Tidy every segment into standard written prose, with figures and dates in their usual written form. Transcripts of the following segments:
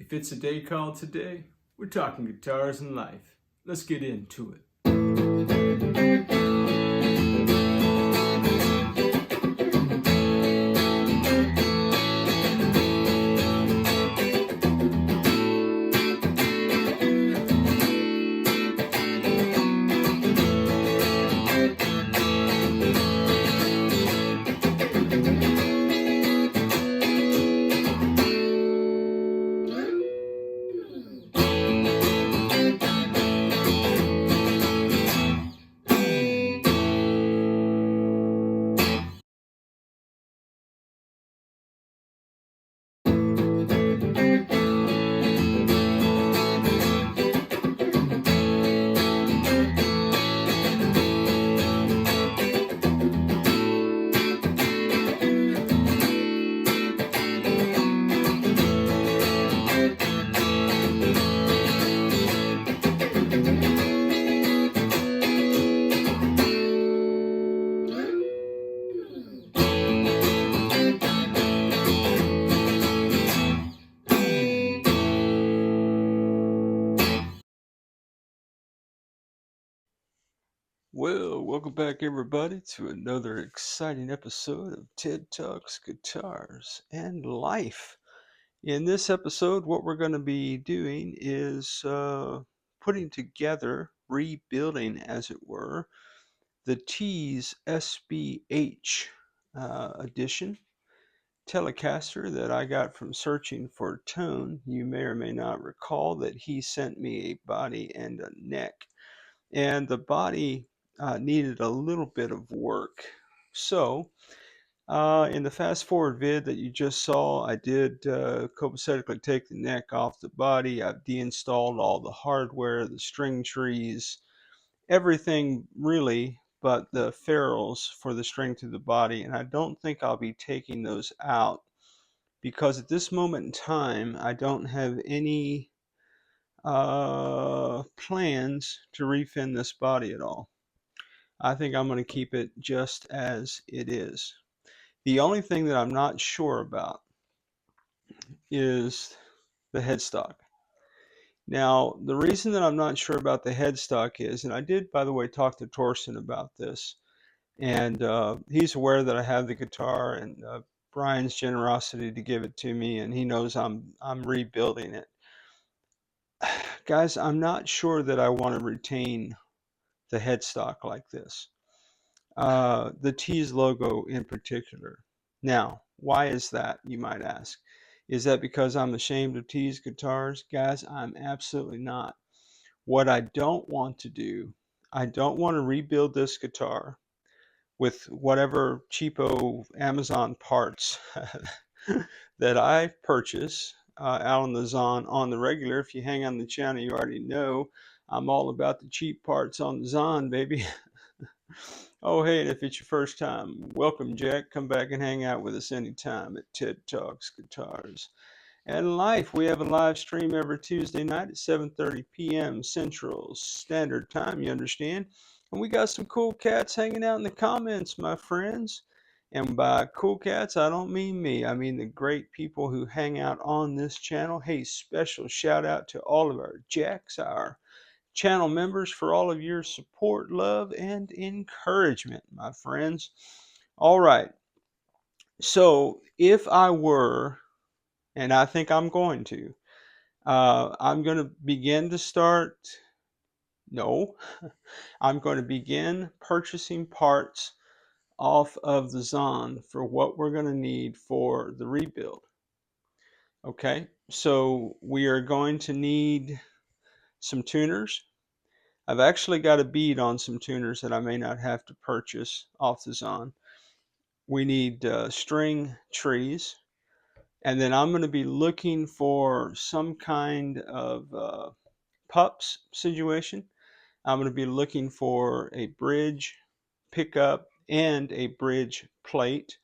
If it's a day called today, we're talking guitars and life. Let's get into it. Well, welcome back everybody to another exciting episode of Ted Talks Guitars and Life. In this episode, what we're going to be doing is putting together, rebuilding as it were, the Tease SBH edition Telecaster that I got from searching for tone. You may or may not recall that he sent me a body and a neck. And the body needed a little bit of work. So in the fast forward vid that you just saw, I did copacetically take the neck off the body. I've deinstalled all the hardware, the string trees, everything really but the ferrules for the string to the body. And I don't think I'll be taking those out because at this moment in time, I don't have any plans to refin this body at all. I think I'm going to keep it just as it is. The only thing that I'm not sure about is the headstock. Now, the reason that I'm not sure about the headstock is, and I did, by the way, talk to Torsten about this, and he's aware that I have the guitar and Brian's generosity to give it to me, and he knows I'm rebuilding it. Guys, I'm not sure that I want to retain the headstock like this. The Tease logo in particular. Now, why is that, you might ask? Is that because I'm ashamed of Tease guitars? Guys, I'm absolutely not. What I don't want to do, I don't want to rebuild this guitar with whatever cheapo Amazon parts that I purchase out on the Zon on the regular. If you hang on the channel, you already know I'm all about the cheap parts on the Zon, baby. Oh, hey, and if it's your first time, welcome, Jack. Come back and hang out with us anytime at Ted Talks Guitars and Life. We have a live stream every Tuesday night at 7:30 p.m. Central Standard Time, you understand? And we got some cool cats hanging out in the comments, my friends. And by cool cats, I don't mean me. I mean the great people who hang out on this channel. Hey, special shout out to all of our Jacks, our channel members, for all of your support, love, and encouragement, my friends. All right. So if I were, and I think I'm going to begin to start, no, I'm going to begin purchasing parts off of the Zon for what we're going to need for the rebuild. Okay, so we are going to need some tuners. I've actually got a bead on some tuners that I may not have to purchase off the Zon. We need string trees, and then I'm going to be looking for some kind of pups situation. I'm going to be looking for a bridge pickup and a bridge plate.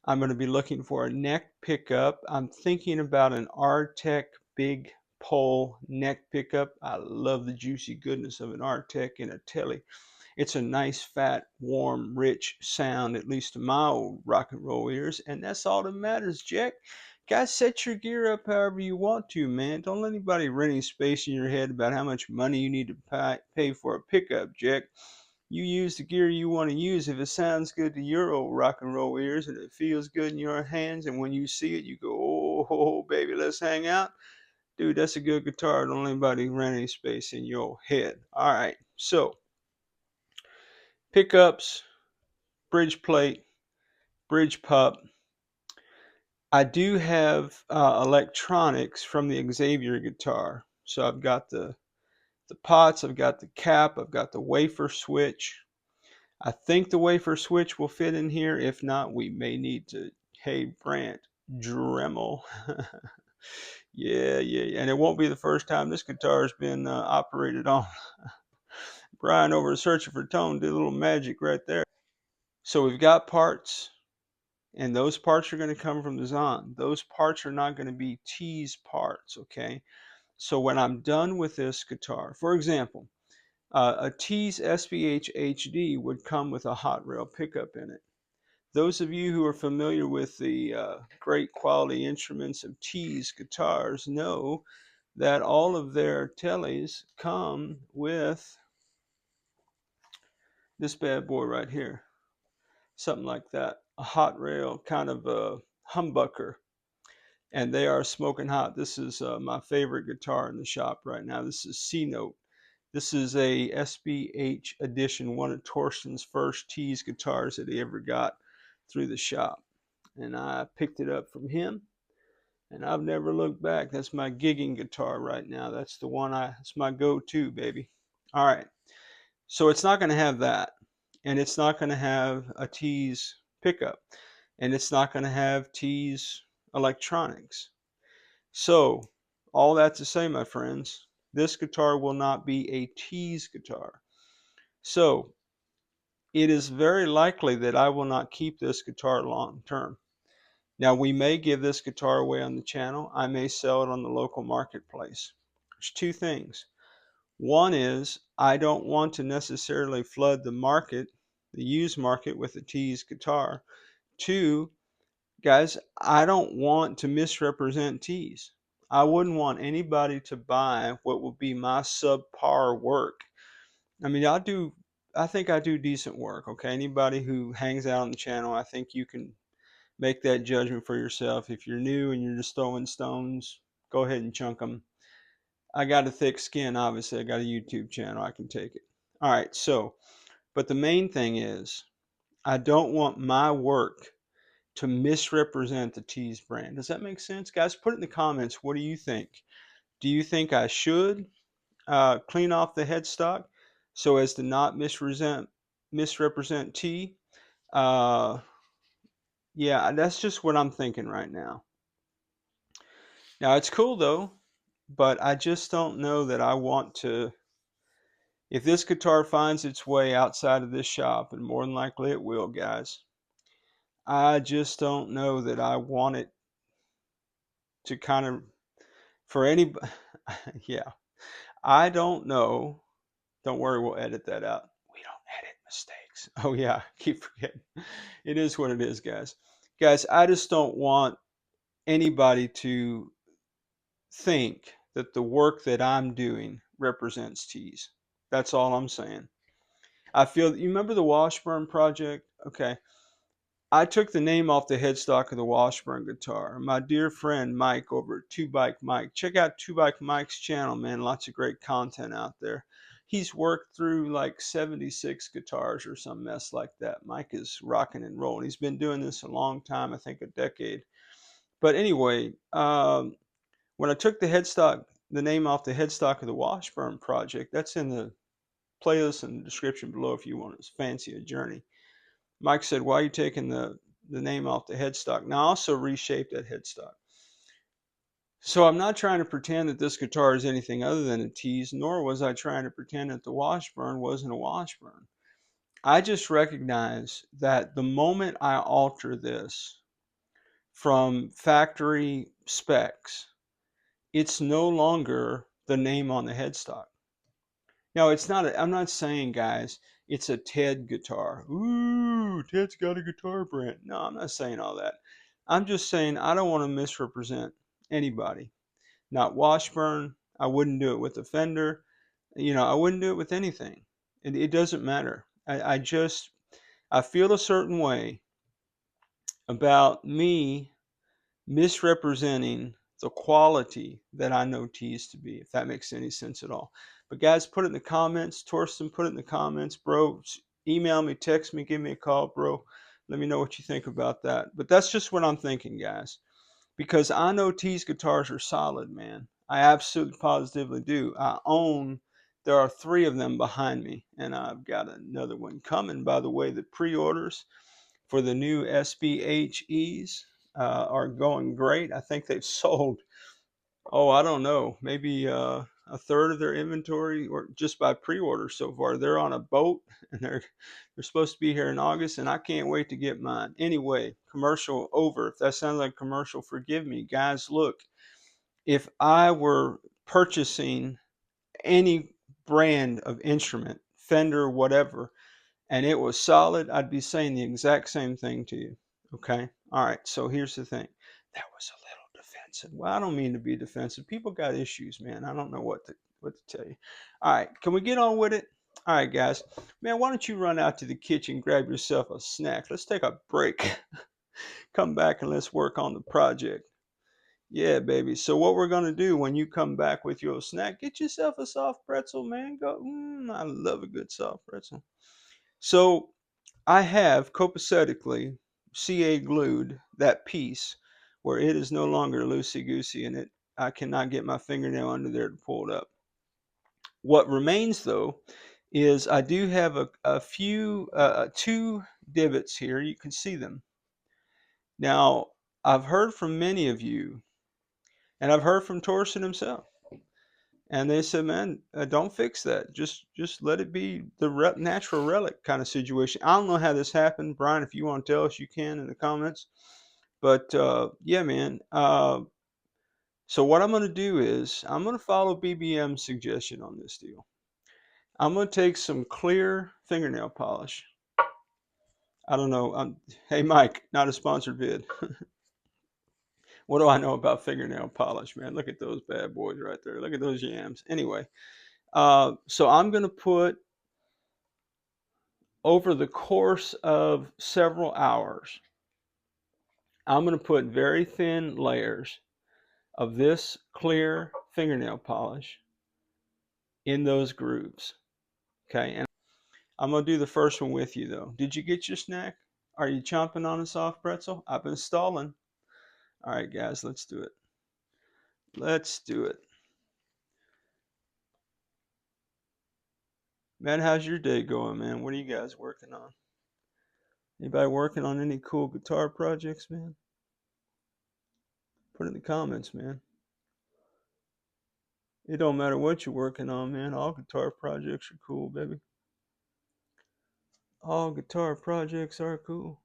I'm going to be looking for a neck pickup. I'm thinking about an Artec big pole neck pickup. I love the juicy goodness of an Artec in a Tele. It's a nice, fat, warm, rich sound, at least to my old rock and roll ears, and that's all that matters, Jack. Guys, set your gear up however you want to, man. Don't let anybody rent any space in your head about how much money you need to pay for a pickup jack. You use the gear you want to use. If it sounds good to your old rock and roll ears and it feels good in your hands, and when you see it, you go, oh, baby, let's hang out. Dude, that's a good guitar. Don't let anybody rent any space in your head. All right, so pickups, bridge plate, bridge pup. I do have electronics from the Xaviere guitar. So I've got the pots, I've got the cap, I've got the wafer switch. I think the wafer switch will fit in here. If not, we may need to, hey, Brant, Dremel. Yeah. And it won't be the first time this guitar has been operated on. Brian over Searching for Tone did a little magic right there. So we've got parts, and those parts are going to come from the Zon. Those parts are not going to be Tease parts, okay? So when I'm done with this guitar, for example, a Tease SBH-HD would come with a hot rail pickup in it. Those of you who are familiar with the great quality instruments of Tease guitars know that all of their teles come with this bad boy right here. Something like that. A hot rail, kind of a humbucker. And they are smoking hot. This is my favorite guitar in the shop right now. This is C-Note. This is a SBH edition, one of Torsten's first Tease guitars that he ever got through the shop. And I picked it up from him, and I've never looked back. That's my gigging guitar right now. That's the one it's my go-to, baby. All right. So it's not going to have that, and it's not going to have a Tease pickup, and it's not going to have Tease electronics. So all that to say, my friends, this guitar will not be a Tease guitar. So it is very likely that I will not keep this guitar long term. Now, we may give this guitar away on the channel. I may sell it on the local marketplace. There's two things. One is I don't want to necessarily flood the market, the used market, with a Tease guitar. Two, guys, I don't want to misrepresent Tease. I wouldn't want anybody to buy what would be my subpar work. I mean, I think I do decent work, okay? Anybody who hangs out on the channel, I think you can make that judgment for yourself. If you're new and you're just throwing stones, go ahead and chunk them. I got a thick skin, obviously. I got a YouTube channel. I can take it. All right, so, but the main thing is, I don't want my work to misrepresent the Tease brand. Does that make sense? Guys, put it in the comments. What do you think? Do you think I should clean off the headstock so as to not misrepresent T? Yeah, that's just what I'm thinking right now. Now, it's cool though, but I just don't know that I want to. If this guitar finds its way outside of this shop, and more than likely it will, guys, I just don't know that I want it to kind of, for any, yeah, I don't know. Don't worry, we'll edit that out. We don't edit mistakes. Oh yeah, keep forgetting. It is what it is, guys. Guys, I just don't want anybody to think that the work that I'm doing represents Tease. That's all I'm saying. I feel, you remember the Washburn project? Okay. I took the name off the headstock of the Washburn guitar. My dear friend Mike over at Two Bike Mike. Check out Two Bike Mike's channel, man. Lots of great content out there. He's worked through like 76 guitars or some mess like that. Mike is rocking and rolling. He's been doing this a long time, I think a decade. But anyway, when I took the name off the headstock of the Washburn project, that's in the playlist in the description below if you want to fancy a journey. Mike said, why are you taking the name off the headstock? Now, I also reshaped that headstock. So I'm not trying to pretend that this guitar is anything other than a Tease, nor was I trying to pretend that the Washburn wasn't a Washburn. I just recognize that the moment I alter this from factory specs, it's no longer the name on the headstock. Now, it's not, I'm not saying, guys, it's a Ted guitar. Ooh, Ted's got a guitar brand. No, I'm not saying all that. I'm just saying I don't want to misrepresent anybody. Not Washburn. I wouldn't do it with a Fender. I wouldn't do it with anything. It doesn't matter. I feel a certain way about me misrepresenting the quality that I know Tease to be, if that makes any sense at all. But guys, put it in the comments. Torsten, put it in the comments. Bro, email me, text me, give me a call, bro. Let me know what you think about that. But that's just what I'm thinking, guys. Because I know Tease guitars are solid, man. I absolutely positively do. There are 3 of them behind me, and I've got another one coming. By the way, the pre-orders for the new SBHEs are going great. I think they've sold, I don't know, maybe a third of their inventory, or just by pre-order so far. They're on a boat, and they're supposed to be here in August, and I can't wait to get mine. Anyway, commercial over. If that sounds like a commercial, forgive me. Guys, look, if I were purchasing any brand of instrument, Fender, whatever, and it was solid, I'd be saying the exact same thing to you. Okay? All right, so here's the thing. That was a little defensive. Well, I don't mean to be defensive. People got issues, man. I don't know what to tell you. All right, can we get on with it? All right, guys. Man, why don't you run out to the kitchen, grab yourself a snack. Let's take a break. Come back and let's work on the project. Yeah, baby. So what we're gonna do when you come back with your snack, get yourself a soft pretzel, man. Go. I love a good soft pretzel. So I have copacetically CA glued that piece where it is no longer loosey-goosey, and I cannot get my fingernail under there to pull it up. What remains though is I do have a few 2 divots here. You can see them. Now, I've heard from many of you, and I've heard from Torsten himself, and they said, man, don't fix that. Just let it be the natural relic kind of situation. I don't know how this happened. Brian, if you want to tell us, you can in the comments. But yeah, man. So what I'm going to do is I'm going to follow BBM's suggestion on this deal. I'm going to take some clear fingernail polish. I don't know. Hey, Mike, not a sponsored vid. What do I know about fingernail polish, man? Look at those bad boys right there. Look at those yams. Anyway, so I'm going to put, over the course of several hours, I'm going to put very thin layers of this clear fingernail polish in those grooves. Okay, and I'm going to do the first one with you, though. Did you get your snack? Are you chomping on a soft pretzel? I've been stalling. All right, guys, let's do it. Let's do it. Man, how's your day going, man? What are you guys working on? Anybody working on any cool guitar projects, man? Put it in the comments, man. It don't matter what you're working on, man. All guitar projects are cool, baby. All guitar projects are cool.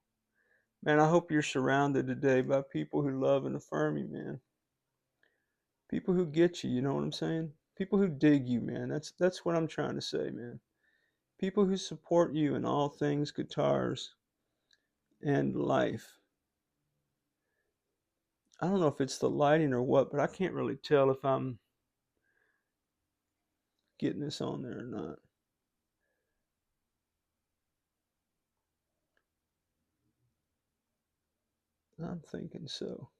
Man, I hope you're surrounded today by people who love and affirm you, man. People who get you, you know what I'm saying? People who dig you, man. That's what I'm trying to say, man. People who support you in all things guitars and life. I don't know if it's the lighting or what, but I can't really tell if I'm getting this on there or not. I'm thinking so.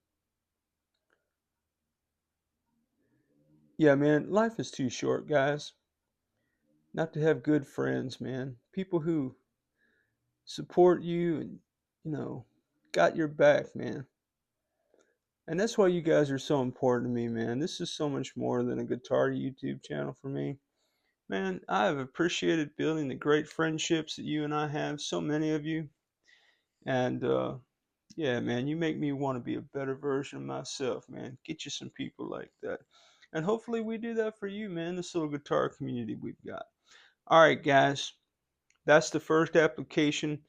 Yeah, man, life is too short, guys, not to have good friends, man. People who support you and, got your back, man. And that's why you guys are so important to me, man. This is so much more than a guitar YouTube channel for me. Man, I have appreciated building the great friendships that you and I have, so many of you. And yeah, man, you make me want to be a better version of myself, man. Get you some people like that. And hopefully we do that for you, man, this little guitar community we've got. All right, guys, that's the first application.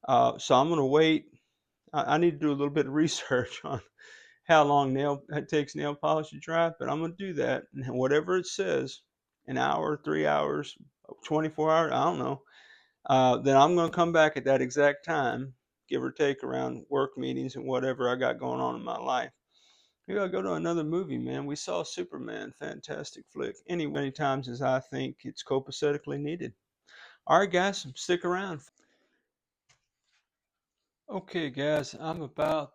So I'm going to wait. I need to do a little bit of research on how long it takes nail polish to dry, but I'm going to do that. And whatever it says, an hour, 3 hours, 24 hours, I don't know. Then I'm going to come back at that exact time give or take, around work meetings and whatever I got going on in my life. Maybe I'll go to another movie, man. We saw Superman, fantastic flick. Anyway, many times as I think it's copacetically needed. All right, guys, stick around. Okay, guys, I'm about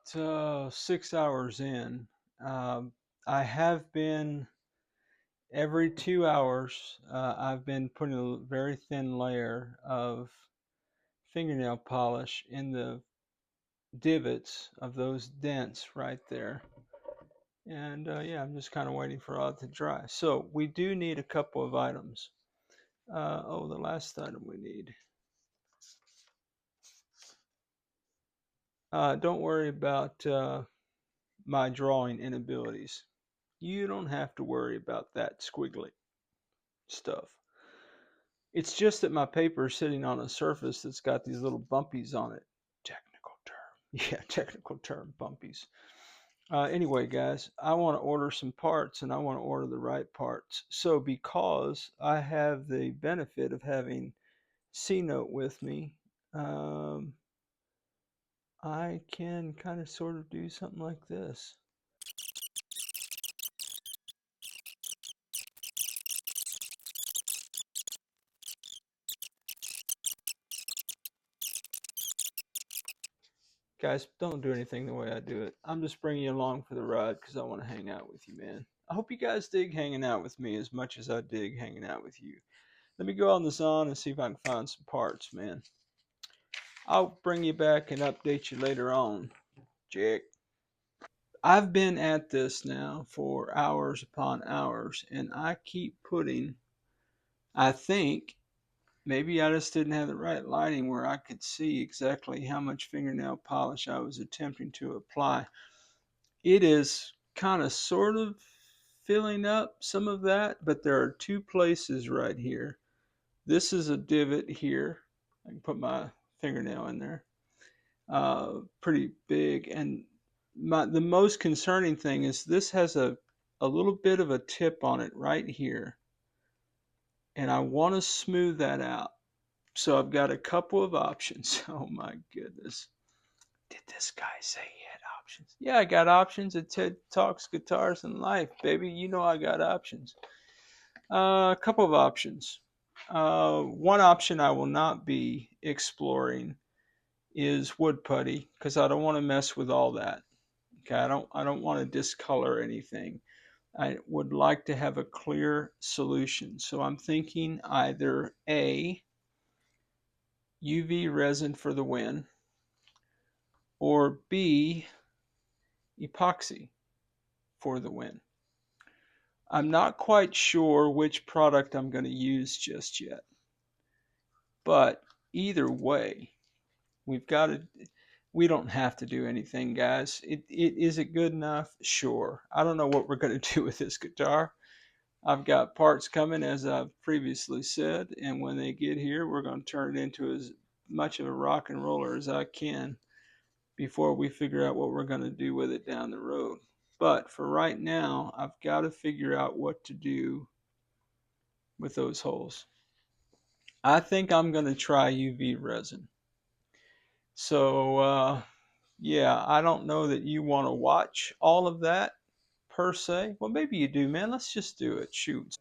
6 hours in. I have been every 2 hours. I've been putting a very thin layer of fingernail polish in the divots of those dents right there. And yeah, I'm just kind of waiting for all to dry. So we do need a couple of items. Oh, the last item we need. Don't worry about my drawing inabilities. You don't have to worry about that squiggly stuff. It's just that my paper is sitting on a surface that's got these little bumpies on it. Technical term. Yeah, technical term, bumpies. Anyway, guys, I want to order some parts and I want to order the right parts. So because I have the benefit of having C-Note with me, I can kind of sort of do something like this. Guys, don't do anything the way I do it. I'm just bringing you along for the ride because I want to hang out with you, man. I hope you guys dig hanging out with me as much as I dig hanging out with you. Let me go on the Zon and see if I can find some parts, man. I'll bring you back and update you later on, Jack. I've been at this now for hours upon hours, and I keep putting, I think, maybe I just didn't have the right lighting where I could see exactly how much fingernail polish I was attempting to apply. It is kind of sort of filling up some of that, but there are two places right here. This is a divot here. I can put my fingernail in there. Pretty big. And the most concerning thing is this has a little bit of a tip on it right here. And I want to smooth that out. So I've got a couple of options. Oh my goodness. Did this guy say he had options? Yeah, I got options at TED Talks Guitars and Life, baby. You know I got options. A couple of options. One option I will not be exploring is wood putty because I don't want to mess with all that. Okay, I don't want to discolor anything. I would like to have a clear solution. So I'm thinking either A, UV resin for the win, or B, epoxy for the win. I'm not quite sure which product I'm going to use just yet. But either way, we don't have to do anything, guys. Is it good enough? Sure. I don't know what we're going to do with this guitar. I've got parts coming, as I've previously said, and when they get here, we're going to turn it into as much of a rock and roller as I can before we figure out what we're going to do with it down the road. But for right now, I've got to figure out what to do with those holes. I think I'm going to try UV resin. So, yeah, I don't know that you want to watch all of that per se. Well, maybe you do, man. Let's just do it. Shoot.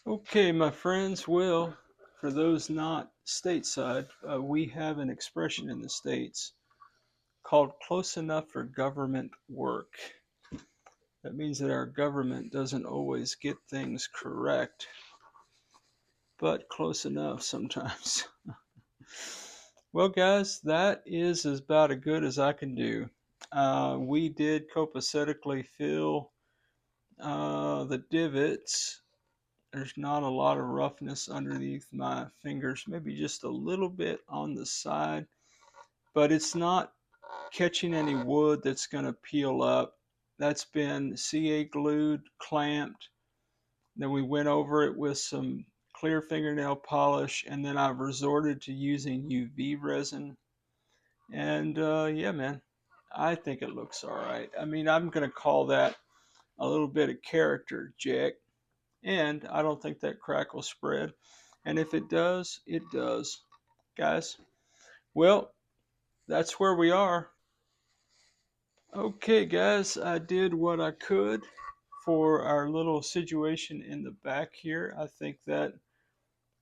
Okay, my friends, well, for those not stateside, we have an expression in the States called close enough for government work. That means that our government doesn't always get things correct, but close enough sometimes. Well, guys, that is about as good as I can do. We did copacetically fill the divots. There's not a lot of roughness underneath my fingers, maybe just a little bit on the side, but it's not catching any wood that's going to peel up. That's been CA glued, clamped. Then we went over it with some clear fingernail polish, and then I've resorted to using UV resin. And yeah, man, I think it looks all right. I mean, I'm going to call that a little bit of character, Jack. And I don't think that crack will spread. And if it does, it does. Guys, well, that's where we are. Okay, guys, I did what I could for our little situation in the back here. I think that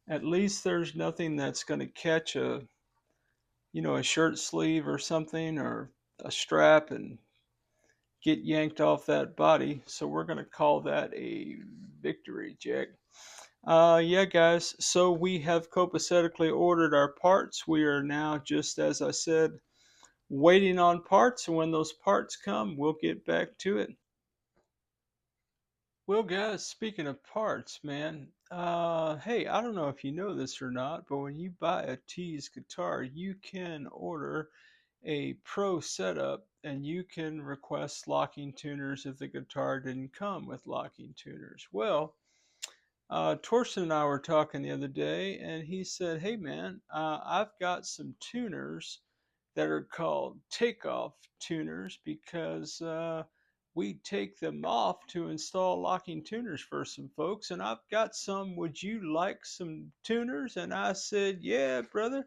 at least there's nothing that's going to catch a shirt sleeve or something or a strap and get yanked off that body. So we're going to call that a victory, Jack. Yeah, guys. So we have copacetically ordered our parts. We are now, just as I said, waiting on parts. And when those parts come, we'll get back to it. Well, guys, speaking of parts, man, hey, I don't know if you know this or not, but when you buy a Tease guitar, you can order a pro setup and you can request locking tuners if the guitar didn't come with locking tuners. Well, Torsten and I were talking the other day, and he said, "Hey, man, I've got some tuners that are called takeoff tuners because we take them off to install locking tuners for some folks, and I've got some. Would you like some tuners?" And I said, "Yeah, brother."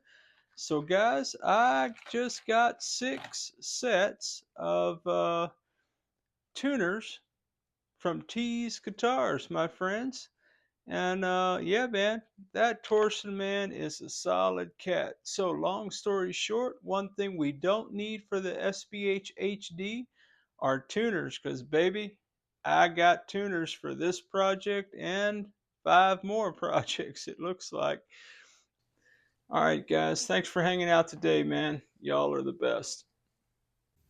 So, guys, I just got 6 sets of tuners from Tease Guitars, my friends. And yeah, man, that Torsten man is a solid cat. So long story short, one thing we don't need for the SBH HD are tuners, because baby, I got tuners for this project and 5 more projects, it looks like. All right, guys, thanks for hanging out today, man. Y'all are the best.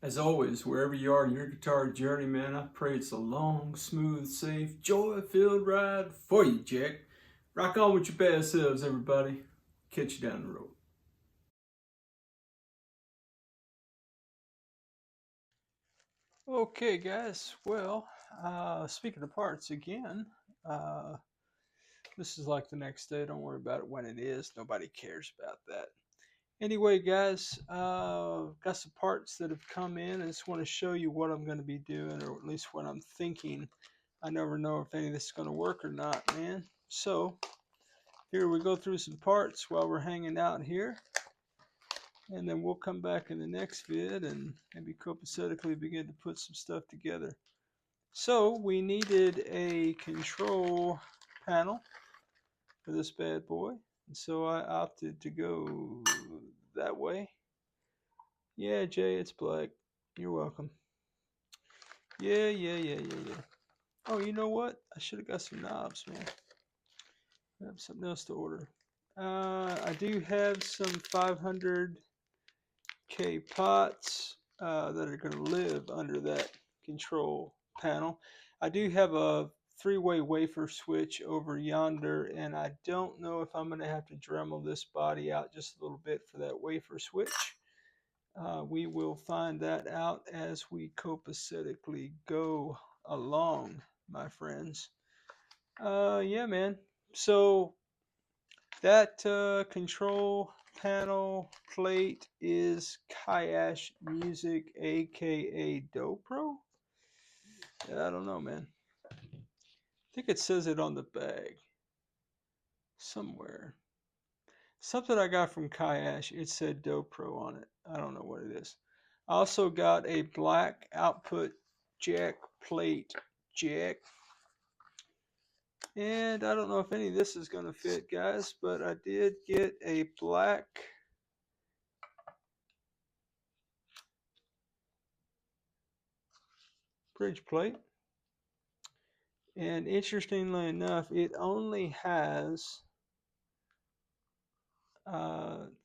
As always, wherever you are in your guitar journey, man, I pray it's a long, smooth, safe, joy-filled ride for you, Jack. Rock on with your best selves, everybody. Catch you down the road. Okay, guys. Well, speaking of parts again, uh, this is like the next day. Don't worry about it when it is. Nobody cares about that. Anyway, guys, got some parts that have come in. I just want to show you what I'm going to be doing, or at least what I'm thinking. I never know if any of this is going to work or not, man. So here we go through some parts while we're hanging out here. And then we'll come back in the next vid and maybe copacetically begin to put some stuff together. So we needed a control panel for this bad boy. And so I opted to go that way. Yeah, Jay, it's black. You're welcome. Yeah. Oh, you know what? I should have got some knobs, man. I have something else to order. I do have some 500K pots that are going to live under that control panel. I do have a 3-way wafer switch over yonder, and I don't know if I'm going to have to Dremel this body out just a little bit for that wafer switch. We will find that out as we copacetically go along, my friends. Yeah, man. So that control panel plate is Kayash Music, aka Dobro. I don't know, man. I think it says it on the bag somewhere. Something I got from Kayash. It said Dobro on it. I don't know what it is. I also got a black output jack plate jack. And I don't know if any of this is going to fit, guys, but I did get a black bridge plate. And interestingly enough, it only has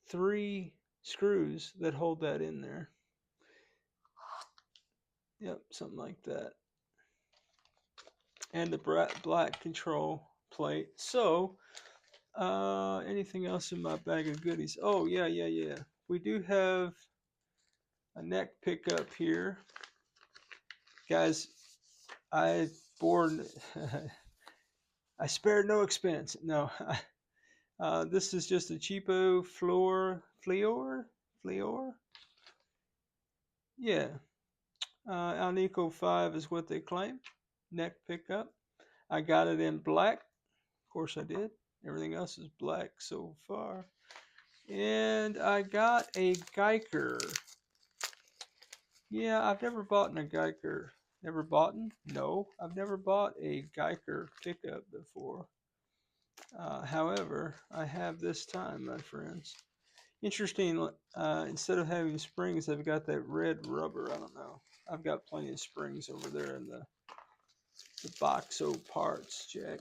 3 screws that hold that in there. Yep, something like that. And the black control plate. So, anything else in my bag of goodies? Oh, yeah. We do have a neck pickup here. Guys, I born I spared no expense. No. This is just a cheapo Fleor? Yeah. Alnico 5 is what they claim. Neck pickup. I got it in black. Of course I did. Everything else is black so far. And I got a Guyker. Yeah, I've never bought a Guyker. Never bought? No, I've never bought a Guyker pickup before. However, I have this time, my friends. Interesting, instead of having springs, I've got that red rubber. I don't know. I've got plenty of springs over there in the Boxo parts, Jack.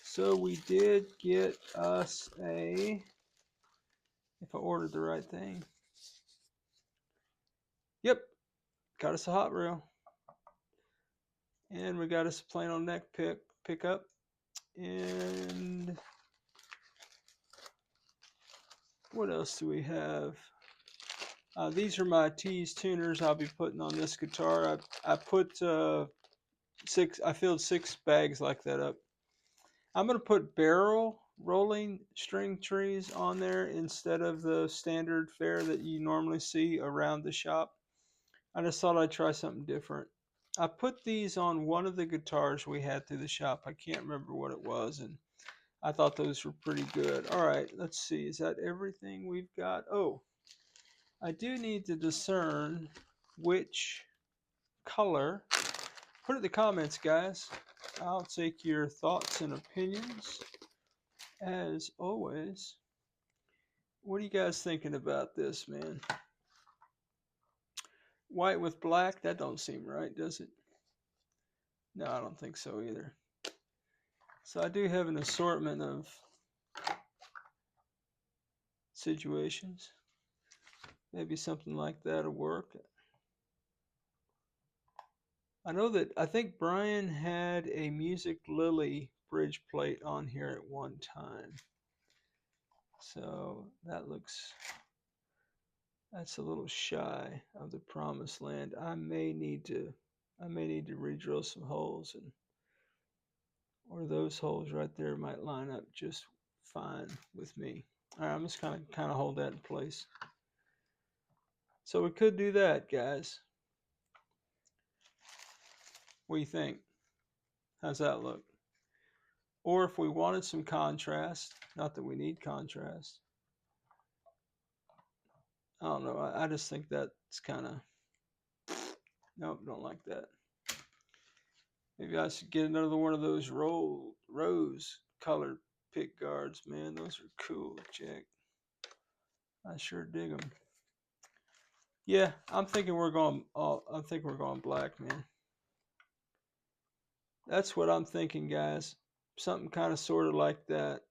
So we did get us a, if I ordered the right thing. Yep, got us a hot rail. And we got us a plain old neck pickup. And what else do we have? These are my Tease tuners I'll be putting on this guitar. I put I filled 6 bags like that up. I'm going to put barrel rolling string trees on there instead of the standard fare that you normally see around the shop. I just thought I'd try something different. I put these on one of the guitars we had through the shop. I can't remember what it was, and I thought those were pretty good. All right, let's see. Is that everything we've got? Oh, I do need to discern which color. Put it in the comments, guys. I'll take your thoughts and opinions. As always, what are you guys thinking about this, man? White with black? That don't seem right, does it? No, I don't think so either. So I do have an assortment of situations. Maybe something like that will work. I think Brian had a Music Lily bridge plate on here at one time. So that's a little shy of the promised land. I may need to re-drill some holes, or those holes right there might line up just fine with me. All right, I'm just kind of hold that in place. So we could do that, guys. What do you think? How's that look? Or if we wanted some contrast, not that we need contrast. I don't know. I just think that's kind of, nope, don't like that. Maybe I should get another one of those rose colored pick guards, man. Those are cool, Jack. I sure dig them. Yeah, I'm thinking we're going black, man. That's what I'm thinking, guys. Something kind of sort of like that.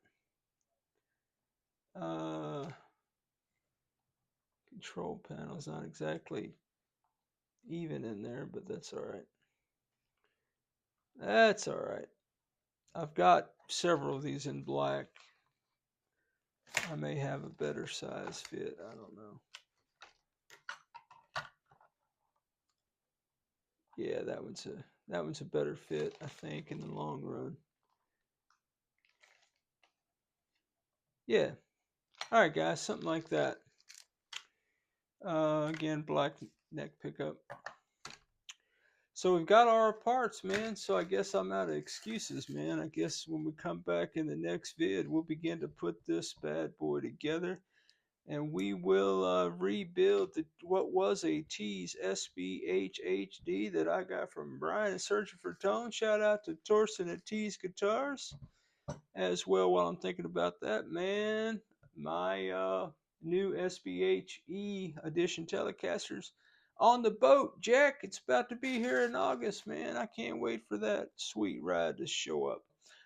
Control panel's not exactly even in there, but that's all right. That's all right. I've got several of these in black. I may have a better size fit. I don't know. Yeah, that one's a better fit, I think, in the long run. Yeah. All right, guys, something like that. Again, black neck pickup. So we've got our parts, man. So I guess I'm out of excuses, man. I guess when we come back in the next vid, we'll begin to put this bad boy together. and we will rebuild what was a Tease SBH-HD that I got from Brian Searching for Tone. Shout out to Torsten at Tease Guitars as well. While I'm thinking about that, man, my new SBH-E edition Telecasters on the boat, Jack. It's about to be here in August, man. I can't wait for that sweet ride to show up.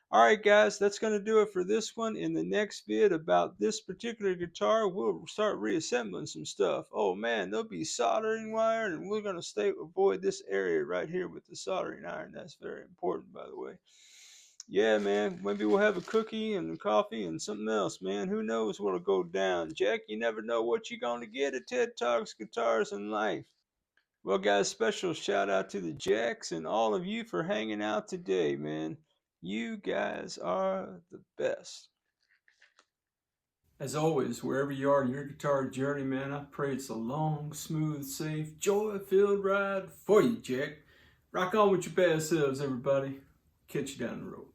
All right, guys, that's going to do it for this one. In the next vid about this particular guitar, we'll start reassembling some stuff. Oh, man, there'll be soldering wire, and we're going to avoid this area right here with the soldering iron. That's very important, by the way. Yeah, man, maybe we'll have a cookie and coffee and something else, man. Who knows what'll go down? Jack, you never know what you're going to get at TED Talks, Guitars, and Life. Well, guys, special shout out to the Jacks and all of you for hanging out today, man. You guys are the best. As always, wherever you are in your guitar journey, man, I pray it's a long, smooth, safe, joy-filled ride for you, Jack. Rock on with your best selves, everybody. Catch you down the road.